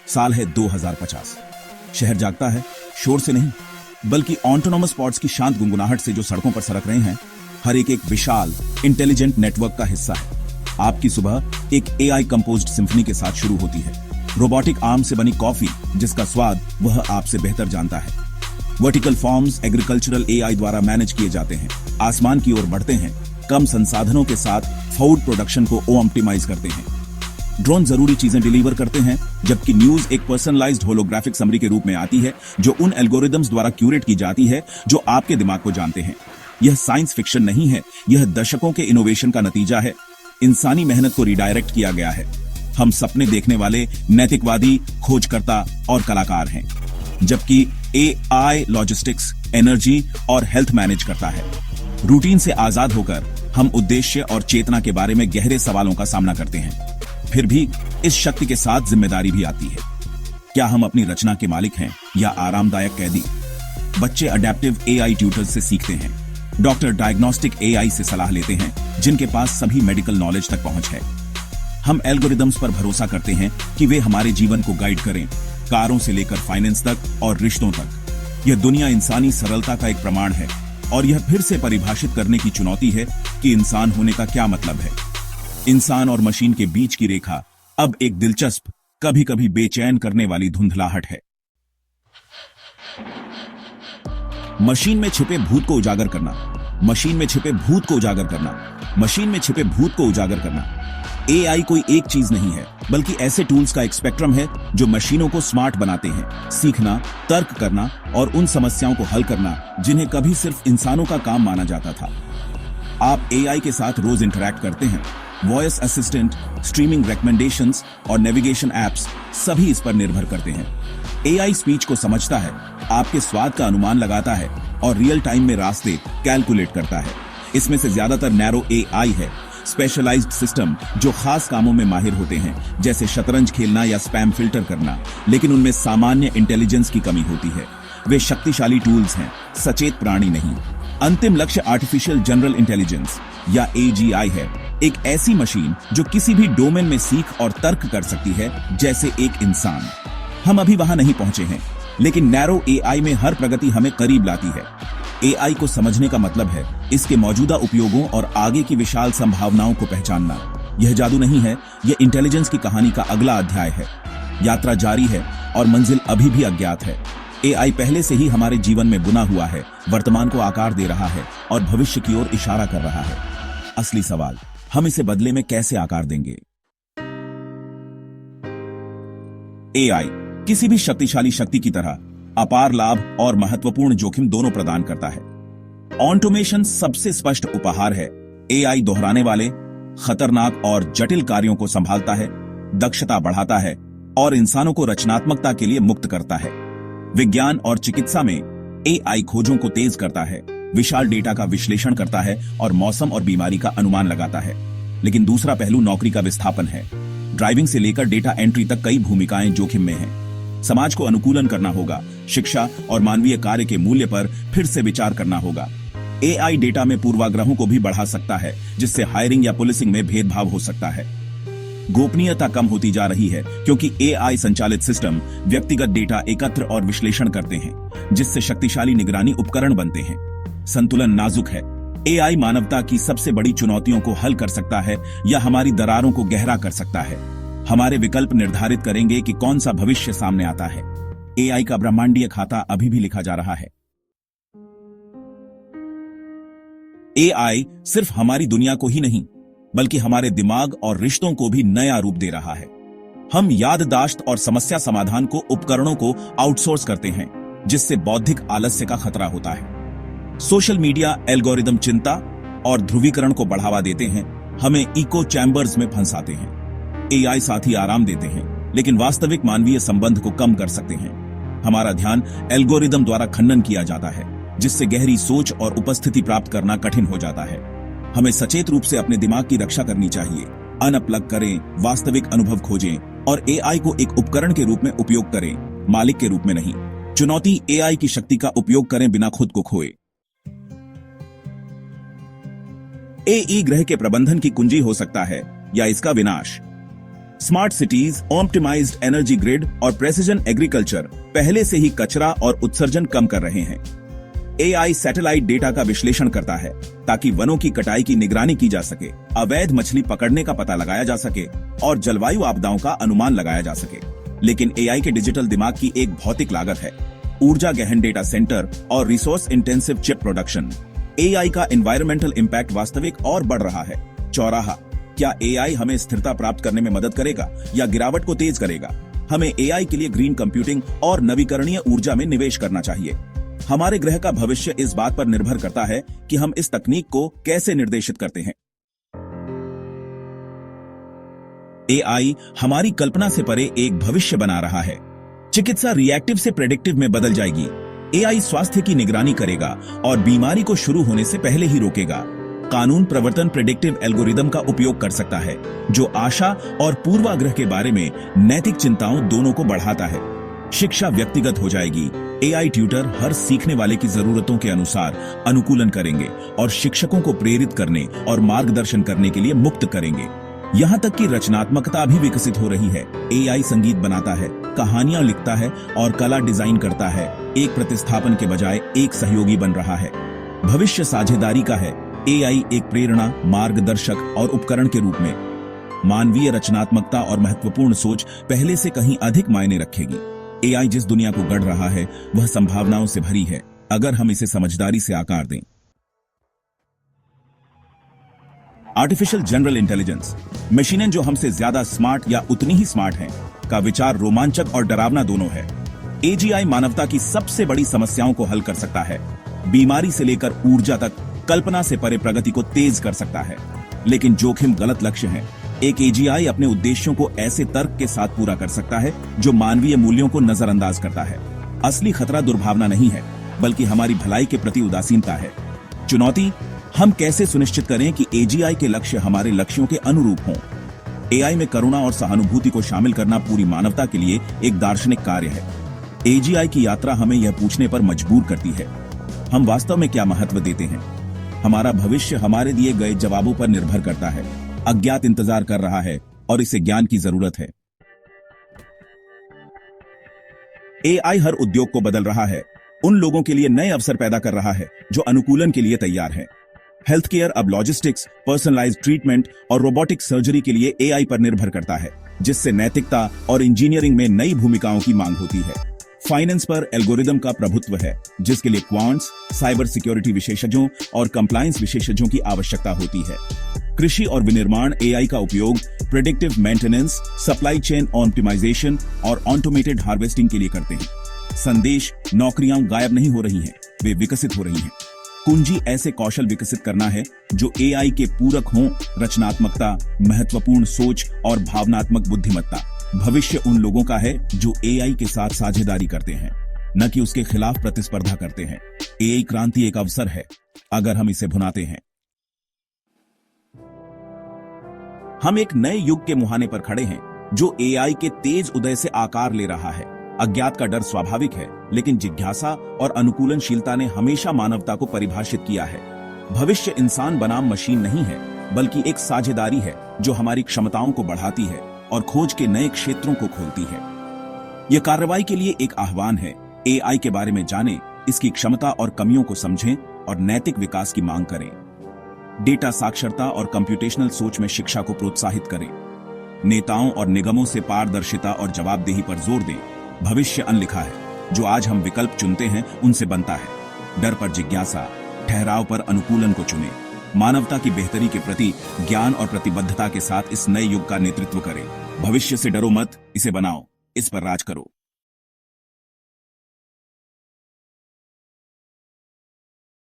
साल है 2050। शहर जागता है, शोर से नहीं, बल्कि ऑटोनोमस पॉड्स की शांत गुनगुनाहट से जो सड़कों पर सरक रहे हैं। हर एक विशाल इंटेलिजेंट नेटवर्क का हिस्सा है। आपकी सुबह एक एआई कंपोज्ड सिम्फनी के साथ शुरू होती है। रोबोटिक आर्म से बनी कॉफी जिसका स्वाद वह आपसे बेहतर जानता है। वर्टिकल फॉर्म्स एग्रीकल्चरल एआई द्वारा मैनेज किए जाते हैं, आसमान की ओर बढ़ते हैं, कम संसाधनों के साथ फूड प्रोडक्शन को ऑप्टिमाइज करते हैं। ड्रोन जरूरी चीजें डिलीवर करते हैं, जबकि न्यूज एक पर्सनलाइज्ड होलोग्राफिक समरी के रूप में आती है जो उन एल्गोरिदम्स द्वारा क्यूरेट की जाती है जो आपके दिमाग को जानते हैं। यह साइंस फिक्शन नहीं है, यह दशकों के इनोवेशन का नतीजा है। इंसानी मेहनत को रिडायरेक्ट किया गया है। हम सपने देखने वाले नैतिकवादी, खोजकर्ता और कलाकार हैं, जबकि एआई लॉजिस्टिक्स, एनर्जी और हेल्थ मैनेज करता है। रूटीन से आजाद होकर हम उद्देश्य और चेतना के बारे में गहरे सवालों का सामना करते हैं। फिर भी इस शक्ति के साथ जिम्मेदारी भी आती है। क्या हम अपनी रचना के मालिक हैं या आरामदायक कैदी? बच्चे अडेप्टिव एआई ट्यूटर्स से सीखते हैं। डॉक्टर डायग्नोस्टिक एआई से सलाह लेते हैं, जिनके पास सभी मेडिकल नॉलेज तक पहुंच है। हम एल्गोरिदम्स पर भरोसा करते हैं कि वे हमारे जीवन को गाइड करें, कारों से लेकर फाइनेंस तक और रिश्तों तक। यह दुनिया इंसानी सरलता का एक प्रमाण है, और यह फिर से परिभाषित करने की चुनौती है कि इंसान होने का क्या मतलब है। इंसान और मशीन के बीच की रेखा अब एक दिलचस्प, कभी कभी बेचैन करने वाली धुंधलाहट है। मशीन में छिपे भूत को उजागर करना, मशीन में छिपे भूत को उजागर करना, मशीन में छिपे भूत को उजागर करना। एआई कोई एक चीज नहीं है, बल्कि ऐसे टूल्स का एक स्पेक्ट्रम है जो मशीनों को स्मार्ट बनाते हैं। सीखना, तर्क करना और उन समस्याओं को हल करना जिन्हें कभी सिर्फ इंसानों का काम माना जाता था। आप एआई के साथ रोज इंटरैक्ट करते हैं। वॉइस असिस्टेंट, स्ट्रीमिंग रिकमेंडेशंस और नेविगेशन एप्स सभी इस पर निर्भर करते हैं। एआई स्पीच को समझता है, आपके स्वाद का अनुमान लगाता है और रियल टाइम में रास्ते कैलकुलेट करता है। इसमें से ज्यादातर नैरो एआई है, स्पेशलाइज्ड सिस्टम जो खास कामों में माहिर होते हैं, जैसे शतरंज खेलना या स्पैम फिल्टर करना, लेकिन उनमें सामान्य इंटेलिजेंस की कमी होती है। वे शक्तिशाली टूल्स हैं, सचेत प्राणी नहीं। अंतिम लक्ष्य आर्टिफिशियल जनरल इंटेलिजेंस या एजीआई है, एक ऐसी मशीन जो किसी भी डोमेन में सीख और तर्क कर सकती है जैसे एक इंसान। हम अभी वहां नहीं पहुंचे हैं, लेकिन नैरो एआई में हर प्रगति हमें करीब लाती है। एआई को समझने का मतलब है इसके मौजूदा उपयोगों और आगे की विशाल संभावनाओं को पहचानना। यह जादू नहीं है, यह इंटेलिजेंस की कहानी का अगला अध्याय है। यात्रा जारी है और मंजिल अभी भी अज्ञात है। एआई पहले से ही हमारे जीवन में बुना हुआ है, वर्तमान को आकार दे रहा है और भविष्य की ओर इशारा कर रहा है। असली सवाल, हम इसे बदले में कैसे आकार देंगे? एआई किसी भी शक्तिशाली शक्ति की तरह अपार लाभ और महत्वपूर्ण जोखिम दोनों प्रदान करता है। ऑटोमेशन सबसे स्पष्ट उपहार है। एआई दोहराने वाले, खतरनाक और जटिल कार्यों को संभालता है, दक्षता बढ़ाता है और इंसानों को रचनात्मकता के लिए मुक्त करता है। विज्ञान और चिकित्सा में एआई खोजों को तेज करता है, विशाल डेटा का विश्लेषण करता है और मौसम और बीमारी का अनुमान लगाता है। लेकिन दूसरा पहलू नौकरी का विस्थापन है। ड्राइविंग से लेकर डेटा एंट्री तक कई भूमिकाएं जोखिम में हैं। समाज को अनुकूलन करना होगा, शिक्षा और मानवीय कार्य के मूल्य पर फिर से विचार करना होगा। एआई डेटा में पूर्वाग्रहों को भी बढ़ा सकता है, जिससे हायरिंग या पुलिसिंग में भेदभाव हो सकता है। गोपनीयता कम होती जा रही है क्योंकि एआई संचालित सिस्टम व्यक्तिगत डेटा एकत्र और विश्लेषण करते हैं, जिससे शक्तिशाली निगरानी उपकरण बनते हैं। संतुलन नाजुक है। एआई मानवता की सबसे बड़ी चुनौतियों को हल कर सकता है या हमारी दरारों को गहरा कर सकता है। हमारे विकल्प निर्धारित करेंगे कि कौन सा भविष्य सामने आता है। एआई का ब्रह्मांडीय खाता अभी भी लिखा जा रहा है। एआई सिर्फ हमारी दुनिया को ही नहीं, बल्कि हमारे दिमाग और रिश्तों को भी नया रूप दे रहा है। हम याददाश्त और समस्या समाधान को उपकरणों को आउटसोर्स करते हैं, जिससे बौद्धिक आलस्य का खतरा होता है। सोशल मीडिया एल्गोरिदम चिंता और ध्रुवीकरण को बढ़ावा देते हैं, हमें इको चैम्बर्स में फंसाते हैं। एआई साथी आराम देते हैं, लेकिन वास्तविक मानवीय संबंध को कम कर सकते हैं। हमारा ध्यान एल्गोरिदम द्वारा खंडन किया जाता है, जिससे गहरी सोच और उपस्थिति प्राप्त करना कठिन हो जाता है। हमें सचेत रूप से अपने दिमाग की रक्षा करनी चाहिए। अनप्लग करें, वास्तविक अनुभव खोजें और एआई को एक उपकरण के रूप में उपयोग करें, मालिक के रूप में नहीं। चुनौती, एआई की शक्ति का उपयोग करें बिना खुद को खोए। एई ग्रह के प्रबंधन की कुंजी हो सकता है या इसका विनाश। Smart cities, optimized energy grid और प्रेसिजन एग्रीकल्चर पहले से ही कचरा और उत्सर्जन कम कर रहे हैं। एआई सैटेलाइट डेटा का विश्लेषण करता है ताकि वनों की कटाई की निगरानी की जा सके, अवैध मछली पकड़ने का पता लगाया जा सके और जलवायु आपदाओं का अनुमान लगाया जा सके। लेकिन एआई के डिजिटल दिमाग की एक भौतिक लागत है, ऊर्जा गहन डेटा सेंटर और resource intensive chip production. AI का एनवायरमेंटल इम्पैक्ट वास्तविक और बढ़ रहा है। चौराहा, क्या एआई हमें स्थिरता प्राप्त करने में मदद करेगा या गिरावट को तेज करेगा? हमें एआई के लिए ग्रीन कंप्यूटिंग और नवीकरणीय ऊर्जा में निवेश करना चाहिए। हमारे ग्रह का भविष्य इस बात पर निर्भर करता है कि हम इस तकनीक को कैसे निर्देशित करते हैं। एआई हमारी कल्पना से परे एक भविष्य बना रहा है। चिकित्सा रिएक्टिव से प्रेडिक्टिव में बदल जाएगी। एआई स्वास्थ्य की निगरानी करेगा और बीमारी को शुरू होने से पहले ही रोकेगा। कानून प्रवर्तन प्रेडिक्टिव एल्गोरिदम का उपयोग कर सकता है, जो आशा और पूर्वाग्रह के बारे में नैतिक चिंताओं दोनों को बढ़ाता है। शिक्षा व्यक्तिगत हो जाएगी। एआई ट्यूटर हर सीखने वाले की जरूरतों के अनुसार अनुकूलन करेंगे और शिक्षकों को प्रेरित करने और मार्गदर्शन करने के लिए मुक्त करेंगे। यहाँ तक कि रचनात्मकता भी विकसित हो रही है। एआई संगीत बनाता है, कहानियां लिखता है और कला डिजाइन करता है। एक प्रतिस्थापन के बजाय एक सहयोगी बन रहा है। भविष्य साझेदारी का है। एआई एक प्रेरणा, मार्गदर्शक और उपकरण के रूप में मानवीय रचनात्मकता और महत्वपूर्ण सोच पहले से कहीं अधिक मायने रखेगी। एआई जिस दुनिया को गढ़ रहा है वह संभावनाओं से भरी है, अगर हम इसे समझदारी से आकार दें। आर्टिफिशियल जनरल इंटेलिजेंस, मशीनें जो हमसे ज्यादा स्मार्ट या उतनी ही स्मार्ट हैं, का विचार रोमांचक और डरावना दोनों है। एजीआई मानवता की सबसे बड़ी समस्याओं को हल कर सकता है। बीमारी से लेकर ऊर्जा तक कल्पना से परे प्रगति को तेज कर सकता है। लेकिन जोखिम गलत लक्ष्य है। एक एजीआई अपने उद्देश्यों को ऐसे तर्क के साथ पूरा कर सकता है जो मानवीय मूल्यों को नजरअंदाज करता है। असली खतरा दुर्भावना नहीं है, बल्कि हमारी भलाई के प्रति उदासीनता है। चुनौती, हम कैसे सुनिश्चित करें कि एजीआई के लक्ष्य हमारे लक्ष्यों के अनुरूप हों। एआई में करुणा और सहानुभूति को शामिल करना पूरी मानवता के लिए एक दार्शनिक कार्य है। एजीआई की यात्रा हमें यह पूछने पर मजबूर करती है, हम वास्तव में क्या महत्व देते हैं? हमारा भविष्य हमारे दिए गए जवाबों पर निर्भर करता है। अज्ञात इंतजार कर रहा है और इसे ज्ञान की जरूरत है। एआई हर उद्योग को बदल रहा है, उन लोगों के लिए नए अवसर पैदा कर रहा है जो अनुकूलन के लिए तैयार हैं। हेल्थ केयर अब लॉजिस्टिक्स, पर्सनलाइज्ड ट्रीटमेंट और रोबोटिक सर्जरी के लिए एआई पर निर्भर करता है, जिससे नैतिकता और इंजीनियरिंग में नई भूमिकाओं की मांग होती है। फाइनेंस पर एल्गोरिदम का प्रभुत्व है, जिसके लिए क्वांट्स, साइबर सिक्योरिटी विशेषज्ञों और कंप्लायंस विशेषज्ञों की आवश्यकता होती है। कृषि और विनिर्माण एआई का उपयोग predictive maintenance, supply chain optimization और ऑटोमेटेड हार्वेस्टिंग के लिए करते हैं। संदेश, नौकरियां गायब नहीं हो रही हैं, वे विकसित हो रही हैं। कुंजी ऐसे कौशल विकसित करना है जो एआई के पूरक हों, रचनात्मकता, महत्वपूर्ण सोच और भावनात्मक बुद्धिमत्ता। भविष्य उन लोगों का है जो एआई के साथ साझेदारी करते हैं, न कि उसके खिलाफ प्रतिस्पर्धा करते हैं। एआई क्रांति एक अवसर है, अगर हम इसे भुनाते हैं। हम एक नए युग के मुहाने पर खड़े हैं जो एआई के तेज उदय से आकार ले रहा है। अज्ञात का डर स्वाभाविक है, लेकिन जिज्ञासा और अनुकूलनशीलता ने हमेशा मानवता को परिभाषित किया है। भविष्य इंसान बनाम मशीन नहीं है, बल्कि एक साझेदारी है जो हमारी क्षमताओं को बढ़ाती है और खोज के नए क्षेत्रों को खोलती है। यह कार्रवाई के लिए एक आह्वान है। एआई के बारे में जानें, इसकी क्षमता और कमियों को समझें और नैतिक विकास की मांग करें। डेटा साक्षरता और कंप्यूटेशनल सोच में शिक्षा को प्रोत्साहित करें। नेताओं और निगमों से पारदर्शिता और जवाबदेही पर जोर दें। भविष्य अनलिखा है, जो आज हम विकल्प चुनते हैं उनसे बनता है। डर पर जिज्ञासा, ठहराव पर अनुकूलन को चुनें। मानवता की बेहतरी के प्रति ज्ञान और प्रतिबद्धता के साथ इस नए युग का नेतृत्व करें। भविष्य से डरो मत, इसे बनाओ, इस पर राज करो।